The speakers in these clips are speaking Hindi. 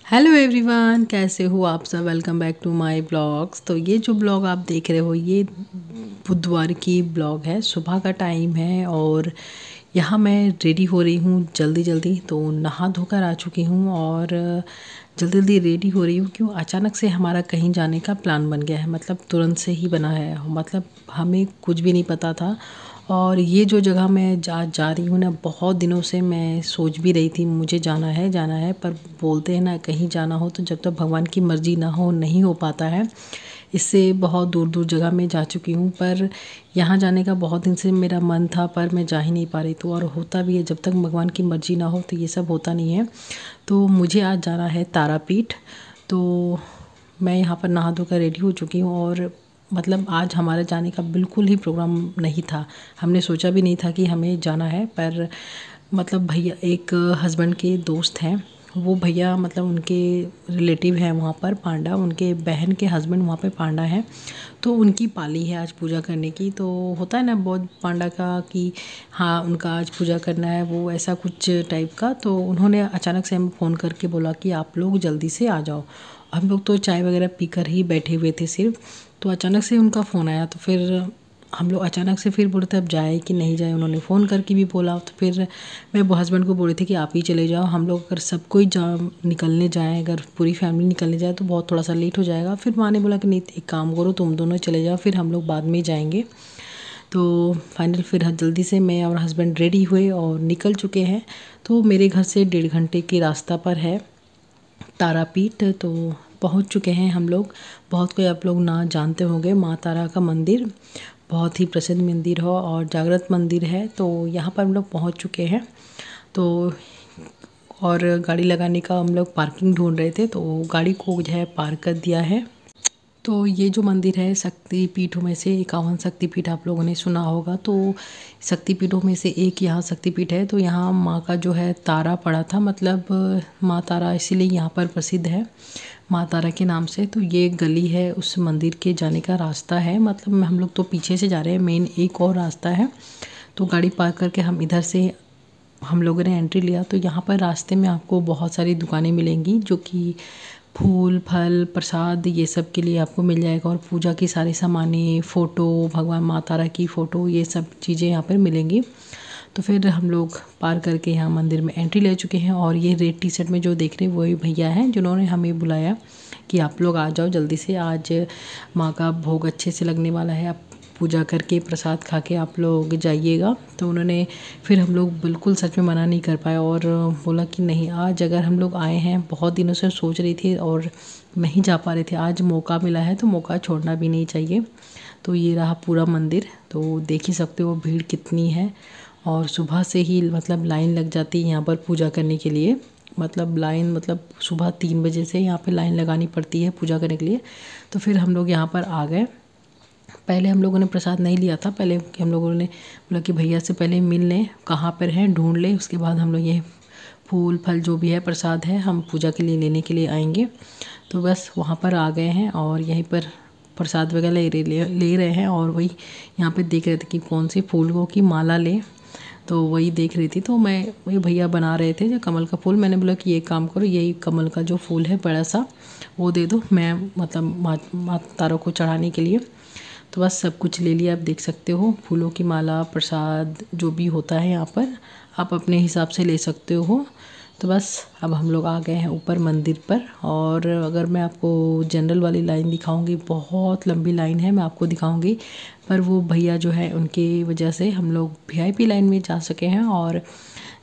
हेलो एवरीवन, कैसे हो आप सब। Welcome back to my blogs. तो ये जो ब्लॉग आप देख रहे हो ये बुधवार की ब्लॉग है। सुबह का टाइम है और यहाँ मैं रेडी हो रही हूँ जल्दी जल्दी। तो नहा धोकर आ चुकी हूँ और जल्दी जल्दी रेडी हो रही हूँ। क्यों अचानक से हमारा कहीं जाने का प्लान बन गया है, मतलब तुरंत से ही बना है, मतलब हमें कुछ भी नहीं पता था। और ये जो जगह मैं जा रही हूँ ना, बहुत दिनों से मैं सोच भी रही थी मुझे जाना है, पर बोलते हैं ना कहीं जाना हो तो जब तक भगवान की मर्ज़ी ना हो नहीं हो पाता है। इससे बहुत दूर दूर जगह में जा चुकी हूँ, पर यहाँ जाने का बहुत दिन से मेरा मन था, पर मैं जा ही नहीं पा रही थी। और होता भी है, जब तक भगवान की मर्ज़ी ना हो तो ये सब होता नहीं है। तो मुझे आज जाना है तारापीठ। तो मैं यहाँ पर नहा धोकर रेडी हो चुकी हूँ और मतलब आज हमारा जाने का बिल्कुल ही प्रोग्राम नहीं था। हमने सोचा भी नहीं था कि हमें जाना है, पर मतलब भैया एक हस्बैंड के दोस्त हैं, वो भैया मतलब उनके रिलेटिव हैं वहाँ पर पांडा, उनके बहन के हस्बैंड वहाँ पे पांडा हैं। तो उनकी पाली है आज पूजा करने की। तो होता है ना बहुत पांडा का कि हाँ उनका आज पूजा करना है, वो ऐसा कुछ टाइप का। तो उन्होंने अचानक से हमें फ़ोन करके बोला कि आप लोग जल्दी से आ जाओ। हम लोग तो चाय वगैरह पीकर ही बैठे हुए थे सिर्फ। तो अचानक से उनका फ़ोन आया, तो फिर हम लोग अचानक से फिर बोले थे अब जाए कि नहीं जाए। उन्होंने फ़ोन करके भी बोला, तो फिर मैं वो हस्बैंड को बोली थी कि आप ही चले जाओ। हम लोग अगर सब कोई निकलने जाए, अगर पूरी फैमिली निकलने जाए तो बहुत थोड़ा सा लेट हो जाएगा। फिर माँ ने बोला कि नहीं एक काम करो, तुम दोनों चले जाओ, फिर हम लोग बाद में जाएंगे। तो फाइनल फिर जल्दी से मैं और हस्बैंड रेडी हुए और निकल चुके हैं। तो मेरे घर से 1.5 घंटे के रास्ता पर है तारापीठ। तो पहुंच चुके हैं हम लोग। बहुत कोई आप लोग ना जानते होंगे, माँ तारा का मंदिर बहुत ही प्रसिद्ध मंदिर हो और जागृत मंदिर है। तो यहाँ पर हम लोग पहुँच चुके हैं। तो और गाड़ी लगाने का हम लोग पार्किंग ढूंढ रहे थे, तो गाड़ी को जो है पार्क कर दिया है। तो ये जो मंदिर है शक्तिपीठों में से 51 शक्तिपीठ आप लोगों ने सुना होगा। तो शक्तिपीठों में से एक यहाँ शक्तिपीठ है। तो यहाँ माँ का जो है तारा पड़ा था, मतलब माँ तारा इसीलिए यहाँ पर प्रसिद्ध है माँ तारा के नाम से। तो ये गली है उस मंदिर के जाने का रास्ता है, मतलब हम लोग तो पीछे से जा रहे हैं, मेन एक और रास्ता है। तो गाड़ी पार्क करके हम इधर से हम लोगों ने एंट्री लिया। तो यहाँ पर रास्ते में आपको बहुत सारी दुकानें मिलेंगी जो कि फूल फल प्रसाद ये सब के लिए आपको मिल जाएगा, और पूजा की सारी सामानें, फ़ोटो, भगवान माँ तारा की फ़ोटो, ये सब चीज़ें यहाँ पर मिलेंगी। तो फिर हम लोग पार करके यहाँ मंदिर में एंट्री ले चुके हैं। और ये रेड टी शर्ट में जो देख रहे हैं वही भैया हैं जिन्होंने हमें बुलाया कि आप लोग आ जाओ जल्दी से, आज माँ का भोग अच्छे से लगने वाला है, आप पूजा करके प्रसाद खा के आप लोग जाइएगा। तो उन्होंने फिर हम लोग बिल्कुल सच में मना नहीं कर पाए और बोला कि नहीं, आज अगर हम लोग आए हैं, बहुत दिनों से सोच रही थी और नहीं जा पा रहे थे, आज मौका मिला है तो मौका छोड़ना भी नहीं चाहिए। तो ये रहा पूरा मंदिर। तो देख ही सकते हो भीड़ कितनी है। और सुबह से ही मतलब लाइन लग जाती है यहाँ पर पूजा करने के लिए। मतलब लाइन, मतलब सुबह 3 बजे से यहाँ पे लाइन लगानी पड़ती है पूजा करने के लिए। तो फिर हम लोग यहाँ पर आ गए। पहले हम लोगों ने प्रसाद नहीं लिया था, पहले हम लोगों ने बोला कि भैया से पहले मिल लें कहाँ पर हैं, ढूंढ लें, उसके बाद हम लोग ये फूल फल जो भी है प्रसाद है हम पूजा के लिए लेने के लिए आएंगे। तो बस वहाँ पर आ गए हैं और यहीं पर प्रसाद वगैरह ले रहे हैं। और वही यहाँ पे देख रहे थे कि कौन से फूलों की माला लें, तो वही देख रही थी। तो मैं वही भैया बना रहे थे जो कमल का फूल, मैंने बोला कि ये काम करो, यही कमल का जो फूल है बड़ा सा वो दे दो, मैं मतलब माँ तारा को चढ़ाने के लिए। तो बस सब कुछ ले लिया, आप देख सकते हो, फूलों की माला, प्रसाद जो भी होता है यहाँ पर आप अपने हिसाब से ले सकते हो। तो बस अब हम लोग आ गए हैं ऊपर मंदिर पर। और अगर मैं आपको जनरल वाली लाइन दिखाऊंगी, बहुत लंबी लाइन है, मैं आपको दिखाऊंगी, पर वो भैया जो है उनकी वजह से हम लोग वीआईपी लाइन में जा सके हैं और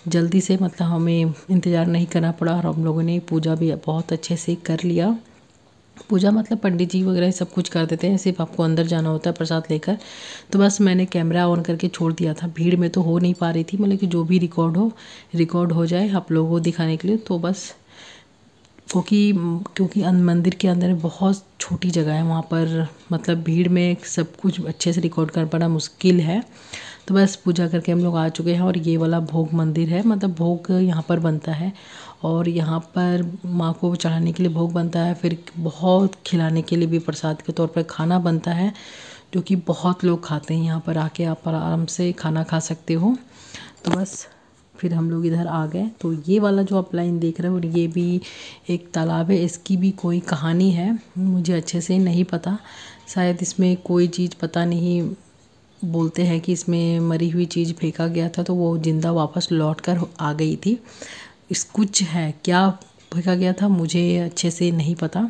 जल्दी से, मतलब हमें इंतज़ार नहीं करना पड़ा। और हम लोगों ने पूजा भी बहुत अच्छे से कर लिया। पूजा मतलब पंडित जी वगैरह सब कुछ कर देते हैं, सिर्फ आपको अंदर जाना होता है प्रसाद लेकर। तो बस मैंने कैमरा ऑन करके छोड़ दिया था, भीड़ में तो हो नहीं पा रही थी, मतलब कि जो भी रिकॉर्ड हो जाए आप लोगों को दिखाने के लिए। तो बस क्योंकि मंदिर के अंदर बहुत छोटी जगह है वहाँ पर, मतलब भीड़ में सब कुछ अच्छे से रिकॉर्ड कर पाना मुश्किल है। तो बस पूजा करके हम लोग आ चुके हैं। और ये वाला भोग मंदिर है, मतलब भोग यहाँ पर बनता है और यहाँ पर माँ को चढ़ाने के लिए भोग बनता है, फिर बहुत खिलाने के लिए भी प्रसाद के तौर पर खाना बनता है, जो कि बहुत लोग खाते हैं। यहाँ पर आके आप आराम से खाना खा सकते हो। तो बस फिर हम लोग इधर आ गए। तो ये वाला जो आप लाइन देख रहे हो ये भी एक तालाब है, इसकी भी कोई कहानी है, मुझे अच्छे से नहीं पता। शायद इसमें कोई चीज़ पता नहीं, बोलते हैं कि इसमें मरी हुई चीज़ फेंका गया था तो वो ज़िंदा वापस लौट कर आ गई थी। इस कुछ है क्या फेंका गया था मुझे अच्छे से नहीं पता।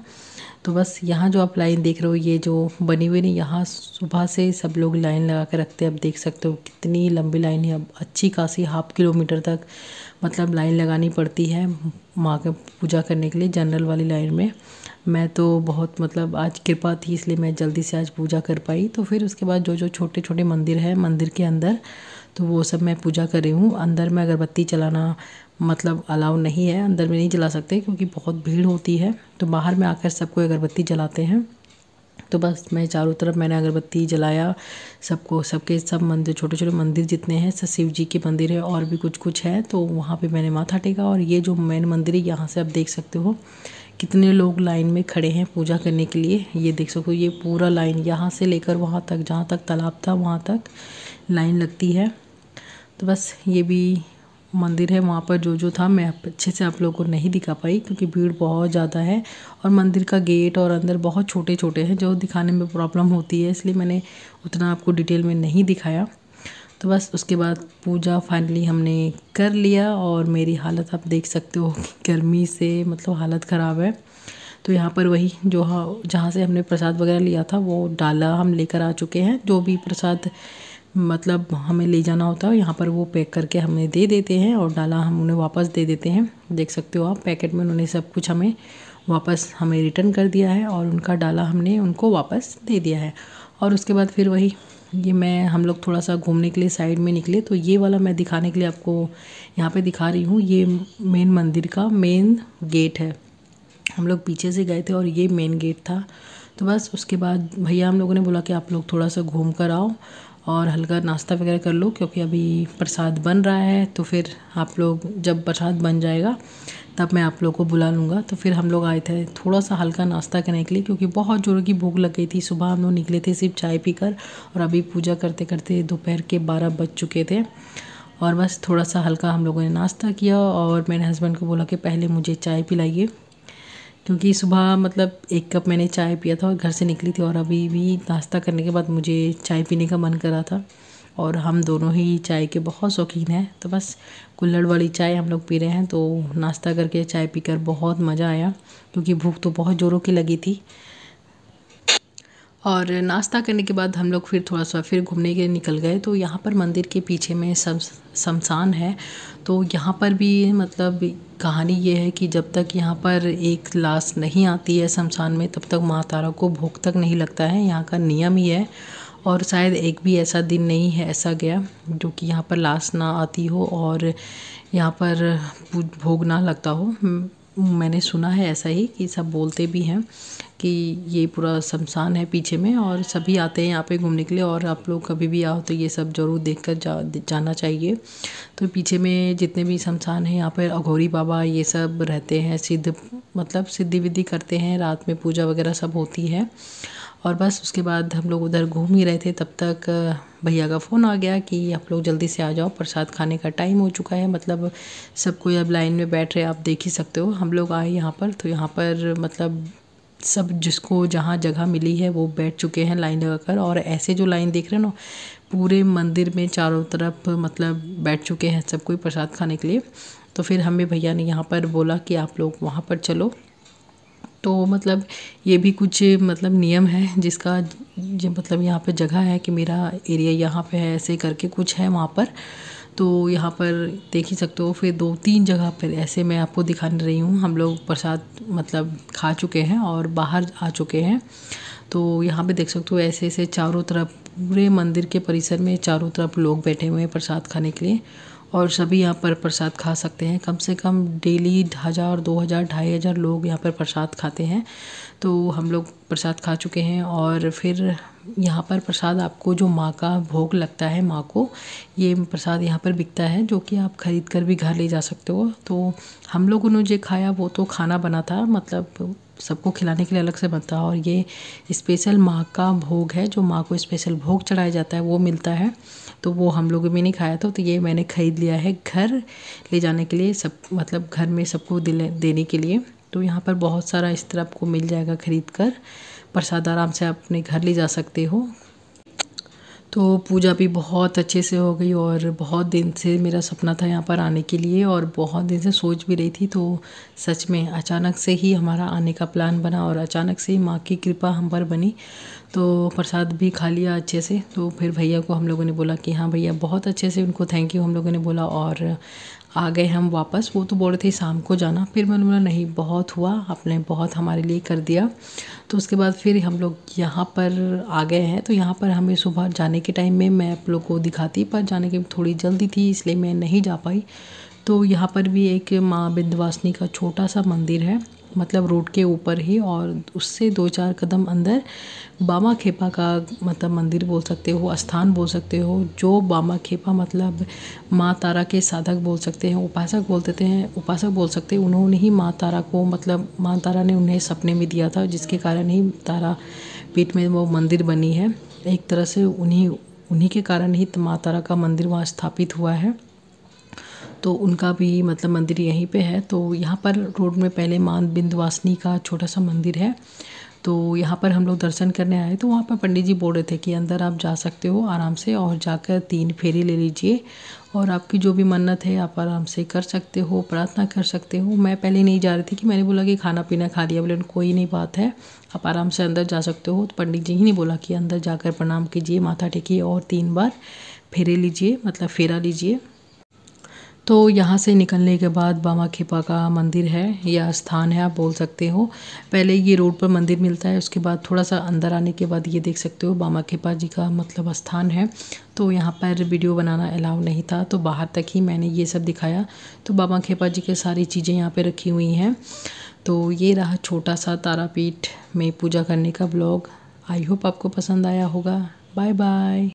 तो बस यहाँ जो आप लाइन देख रहे हो ये जो बनी हुई नहीं, यहाँ सुबह से सब लोग लाइन लगा के रखते हैं। अब देख सकते हो कितनी लंबी लाइन है, अब अच्छी खासी 1/2 किलोमीटर तक मतलब लाइन लगानी पड़ती है माँ के पूजा करने के लिए जनरल वाली लाइन में। मैं तो बहुत मतलब आज कृपा थी इसलिए मैं जल्दी से आज पूजा कर पाई। तो फिर उसके बाद जो जो छोटे छोटे मंदिर है मंदिर के अंदर, तो वो सब मैं पूजा कर रही हूँ। अंदर में अगरबत्ती चलाना मतलब अलाउ नहीं है, अंदर में नहीं जला सकते क्योंकि बहुत भीड़ होती है। तो बाहर में आकर सबको अगरबत्ती जलाते हैं। तो बस मैं चारों तरफ मैंने अगरबत्ती जलाया सबको, सबके सब मंदिर छोटे छोटे मंदिर जितने हैं सब शिव जी के मंदिर है और भी कुछ कुछ है, तो वहाँ पे मैंने माथा टेका। और ये जो मेन मंदिर है यहाँ से आप देख सकते हो कितने लोग लाइन में खड़े हैं पूजा करने के लिए। ये देख सकते हो ये पूरा लाइन यहाँ से लेकर वहाँ तक जहाँ तक तालाब था वहाँ तक लाइन लगती है। तो बस ये भी मंदिर है, वहाँ पर जो जो था मैं अच्छे से आप लोगों को नहीं दिखा पाई क्योंकि भीड़ बहुत ज़्यादा है और मंदिर का गेट और अंदर बहुत छोटे छोटे हैं जो दिखाने में प्रॉब्लम होती है, इसलिए मैंने उतना आपको डिटेल में नहीं दिखाया। तो बस उसके बाद पूजा फाइनली हमने कर लिया और मेरी हालत आप देख सकते हो कि गर्मी से मतलब हालत ख़राब है। तो यहाँ पर वही जो जहाँ से हमने प्रसाद वगैरह लिया था वो डाला हम लेकर आ चुके हैं। जो भी प्रसाद मतलब हमें ले जाना होता है यहाँ पर वो पैक करके हमें दे देते हैं और डाला हम उन्हें वापस दे देते हैं। देख सकते हो आप पैकेट में उन्होंने सब कुछ हमें वापस हमें रिटर्न कर दिया है और उनका डाला हमने उनको वापस दे दिया है। और उसके बाद फिर वही ये मैं हम लोग थोड़ा सा घूमने के लिए साइड में निकले। तो ये वाला मैं दिखाने के लिए आपको यहाँ पे दिखा रही हूँ, ये मेन मंदिर का मेन गेट है। हम लोग पीछे से गए थे और ये मेन गेट था। तो बस उसके बाद भैया हम लोगों ने बोला कि आप लोग थोड़ा सा घूम कर आओ और हल्का नाश्ता वगैरह कर लो क्योंकि अभी प्रसाद बन रहा है। तो फिर आप लोग जब प्रसाद बन जाएगा तब मैं आप लोग को बुला लूँगा। तो फिर हम लोग आए थे थोड़ा सा हल्का नाश्ता करने के लिए क्योंकि बहुत ज़ोरों की भूख लग गई थी। सुबह हम लोग निकले थे सिर्फ चाय पीकर और अभी पूजा करते करते दोपहर के 12 बज चुके थे। और बस थोड़ा सा हल्का हम लोगों ने नाश्ता किया और मैंने हस्बैंड को बोला कि पहले मुझे चाय पिलाइए क्योंकि सुबह मतलब 1 कप मैंने चाय पिया था और घर से निकली थी और अभी भी नाश्ता करने के बाद मुझे चाय पीने का मन कर रहा था और हम दोनों ही चाय के बहुत शौकीन हैं। तो बस कुल्हड़ वाली चाय हम लोग पी रहे हैं। तो नाश्ता करके चाय पीकर बहुत मज़ा आया क्योंकि भूख तो बहुत ज़ोरों की लगी थी। और नाश्ता करने के बाद हम लोग फिर थोड़ा सा फिर घूमने के निकल गए। तो यहाँ पर मंदिर के पीछे में शमशान है। तो यहाँ पर भी मतलब कहानी ये है कि जब तक यहाँ पर एक लाश नहीं आती है शमशान में तब तक माँ तारा को भोग तक नहीं लगता है, यहाँ का नियम ही है। और शायद एक भी ऐसा दिन नहीं है ऐसा गया जो कि यहाँ पर लाश ना आती हो और यहाँ पर भोग ना लगता हो। मैंने सुना है ऐसा ही कि सब बोलते भी हैं कि ये पूरा शमशान है पीछे में और सभी आते हैं यहाँ पे घूमने के लिए। और आप लोग कभी भी आओ तो ये सब ज़रूर देखकर जाना चाहिए। तो पीछे में जितने भी शमशान हैं यहाँ पर अघोरी बाबा ये सब रहते हैं, मतलब सिद्धि विद्धि करते हैं, रात में पूजा वगैरह सब होती है। और बस उसके बाद हम लोग उधर घूम ही रहे थे तब तक भैया का फ़ोन आ गया कि आप लोग जल्दी से आ जाओ, प्रसाद खाने का टाइम हो चुका है। मतलब सब कोई अब लाइन में बैठ रहे, आप देख ही सकते हो। हम लोग आए यहाँ पर तो यहाँ पर मतलब सब जिसको जहाँ जगह मिली है वो बैठ चुके हैं लाइन लगाकर। और ऐसे जो लाइन देख रहे हो ना पूरे मंदिर में चारों तरफ मतलब बैठ चुके हैं सब कोई प्रसाद खाने के लिए। तो फिर हमें भैया ने यहाँ पर बोला कि आप लोग वहाँ पर चलो। तो मतलब ये भी कुछ मतलब नियम है जिसका जो मतलब यहाँ पे जगह है कि मेरा एरिया यहाँ पे है, ऐसे करके कुछ है वहाँ पर। तो यहाँ पर देख ही सकते हो। फिर 2-3 जगह पर ऐसे मैं आपको दिखा रही हूँ। हम लोग प्रसाद मतलब खा चुके हैं और बाहर आ चुके हैं। तो यहाँ पे देख सकते हो ऐसे ऐसे चारों तरफ पूरे मंदिर के परिसर में चारों तरफ लोग बैठे हुए हैं प्रसाद खाने के लिए और सभी यहाँ पर प्रसाद खा सकते हैं। कम से कम डेली 1000, 2000, 2500 लोग यहाँ पर प्रसाद खाते हैं। तो हम लोग प्रसाद खा चुके हैं और फिर यहाँ पर प्रसाद आपको जो माँ का भोग लगता है माँ को, ये प्रसाद यहाँ पर बिकता है जो कि आप खरीद कर भी घर ले जा सकते हो। तो हम लोगों ने जो खाया वो तो खाना बना था, मतलब सबको खिलाने के लिए अलग से बनता, और ये स्पेशल माँ का भोग है, जो माँ को स्पेशल भोग चढ़ाया जाता है वो मिलता है। तो वो हम लोगों में नहीं खाया था, तो ये मैंने ख़रीद लिया है घर ले जाने के लिए, सब मतलब घर में सबको देने के लिए। तो यहाँ पर बहुत सारा इस तरह आपको मिल जाएगा खरीद कर, प्रसाद आराम से आप अपने घर ले जा सकते हो। तो पूजा भी बहुत अच्छे से हो गई, और बहुत दिन से मेरा सपना था यहाँ पर आने के लिए, और बहुत दिन से सोच भी रही थी। तो सच में अचानक से ही हमारा आने का प्लान बना, और अचानक से ही माँ की कृपा हम पर बनी। तो प्रसाद भी खा लिया अच्छे से। तो फिर भैया को हम लोगों ने बोला कि हाँ भैया, बहुत अच्छे से उनको थैंक यू हम लोगों ने बोला, और आ गए हम वापस। वो तो बोल रहे थे शाम को जाना, फिर मैंने बोला नहीं, बहुत हुआ, आपने बहुत हमारे लिए कर दिया। तो उसके बाद फिर हम लोग यहाँ पर आ गए हैं। तो यहाँ पर हमें सुबह जाने के टाइम में मैं आप लोग को दिखाती, पर जाने की थोड़ी जल्दी थी इसलिए मैं नहीं जा पाई। तो यहाँ पर भी एक माँ विंध्यवासिनी का छोटा सा मंदिर है, मतलब रोड के ऊपर ही, और उससे 2-4 कदम अंदर बामा खेपा का मतलब मंदिर बोल सकते हो, स्थान बोल सकते हो। जो बामा खेपा मतलब माँ तारा के साधक बोल सकते हैं, उपासक बोल सकते हैं। उन्होंने ही माँ तारा को, मतलब माँ तारा ने उन्हें सपने में दिया था, जिसके कारण ही तारा पीठ में वो मंदिर बनी है। एक तरह से उन्हीं के कारण ही माँ तारा का मंदिर वहाँ स्थापित हुआ है। तो उनका भी मतलब मंदिर यहीं पे है। तो यहाँ पर रोड में पहले माँ विंध्यवासिनी का छोटा सा मंदिर है। तो यहाँ पर हम लोग दर्शन करने आए, तो वहाँ पर पंडित जी बोल रहे थे कि अंदर आप जा सकते हो आराम से, और जाकर 3 फेरे ले लीजिए, और आपकी जो भी मन्नत है आप आराम से कर सकते हो, प्रार्थना कर सकते हो। मैं पहले नहीं जा रही थी, कि मैंने बोला कि खाना पीना खा लिया, बोले कोई नहीं बात है, आप आराम से अंदर जा सकते हो। तो पंडित जी ही ने बोला कि अंदर जाकर प्रणाम कीजिए, माथा टेकिए, और 3 बार फेरे लीजिए, मतलब फेरा लीजिए। तो यहाँ से निकलने के बाद बामा खेपा का मंदिर है, या स्थान है आप बोल सकते हो। पहले ये रोड पर मंदिर मिलता है, उसके बाद थोड़ा सा अंदर आने के बाद ये देख सकते हो बामा खेपा जी का मतलब स्थान है। तो यहाँ पर वीडियो बनाना अलाउ नहीं था, तो बाहर तक ही मैंने ये सब दिखाया। तो बामा खेपा जी के सारी चीज़ें यहाँ पे रखी हुई हैं। तो ये रहा छोटा सा तारापीठ में पूजा करने का ब्लॉग। आई होप आपको पसंद आया होगा। Bye bye.